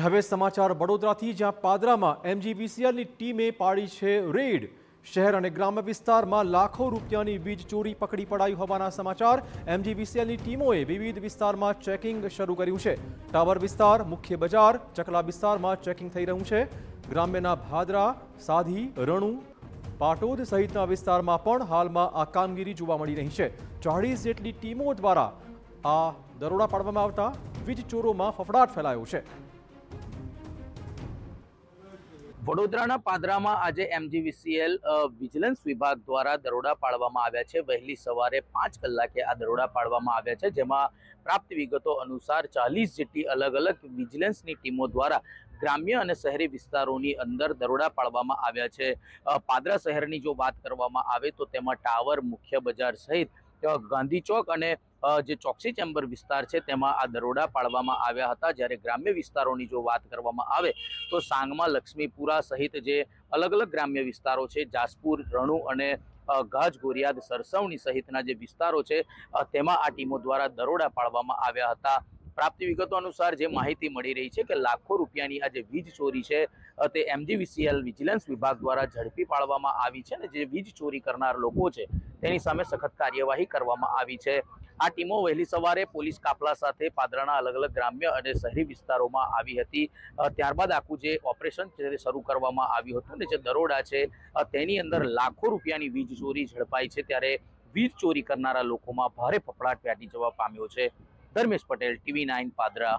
અને હવે સમાચાર વડોદરાથી, જ્યાં પાદરામાં એમજીવીસીએલની ટીમે પાડી છે રેડ। શહેર અને ગ્રામ્ય વિસ્તારમાં લાખો રૂપિયાની વીજ ચોરી પકડી પડાઈ હોવાના સમાચાર। એમજીવીસીએલની ટીમોએ વિવિધ વિસ્તારમાં ચેકિંગ શરૂ કર્યું છે। ટાવર વિસ્તાર, મુખ્ય બજાર, ચકલા વિસ્તારમાં ચેકિંગ થઈ રહ્યું છે। ગ્રામ્યના ભાદરા, સાધી, રણુ, પાટોદ સહિતના વિસ્તારમાં પણ હાલમાં આ કામગીરી જોવા મળી રહી છે। 40 જેટલી ટીમો દ્વારા આ દરોડા પાડવામાં આવતા વીજ ચોરોમાં ફફડાટ ફેલાયો છે। વડોદરાના પાદરામાં આજે એમજીવીસીએલ વિજિલન્સ વિભાગ દ્વારા દરોડા પાડવામાં આવ્યા છે। વહેલી સવારે 5 કલાકે આ દરોડા પાડવામાં આવ્યા છે, જેમાં પ્રાપ્ત વિગતો અનુસાર 40 જેટલી અલગ અલગ વિજિલન્સની ટીમો દ્વારા ગ્રામ્ય અને શહેરી વિસ્તારોની અંદર દરોડા પાડવામાં આવ્યા છે। પાદરા શહેરની જો વાત કરવામાં આવે તો તેમાં ટાવર, મુખ્ય બજાર સહિત ગાંધી ચોક અને જે ચોકસી ચેમ્બર વિસ્તાર છે તેમાં આ દરોડા પાડવામાં આવ્યા હતા। જ્યારે ગ્રામ્ય વિસ્તારોની જો વાત કરવામાં આવે તો સાંગમાં, લક્ષ્મીપુરા સહિત જે અલગ અલગ ગ્રામ્ય વિસ્તારો છે, જાસપુર, રણુ અને ગાજ, ગોરિયાદ, સરસવણી સહિતના જે વિસ્તારો છે તેમાં આ ટીમો દ્વારા દરોડા પાડવામાં આવ્યા હતા। પ્રાપ્ત વિગતો અનુસાર જે માહિતી મળી રહી છે કે લાખો રૂપિયાની આ જે વીજ ચોરી છે તે એમજીવીસીએલ વિજિલન્સ વિભાગ દ્વારા ઝડપી પાડવામાં આવી છે અને જે વીજ ચોરી કરનાર લોકો છે તેની સામે સખત કાર્યવાહી કરવામાં આવી છે। આ ટીમો વહેલી સવારે પોલીસ કાફલા સાથે પાદરાના અલગ અલગ ગ્રામ્ય અને શહેરી વિસ્તારોમાં આવી હતી। ત્યારબાદ આખું જે ઓપરેશન છે તે શરૂ કરવામાં આવ્યું હતું અને જે દરોડા છે તેની અંદર લાખો રૂપિયાની વીજ ચોરી ઝડપાઈ છે। ત્યારે વીજ ચોરી કરનારા લોકોમાં ભારે ફફડાટ વ્યાપી જવા પામ્યો છે। ધર્મેશ પટેલ, TV9 પાદરા।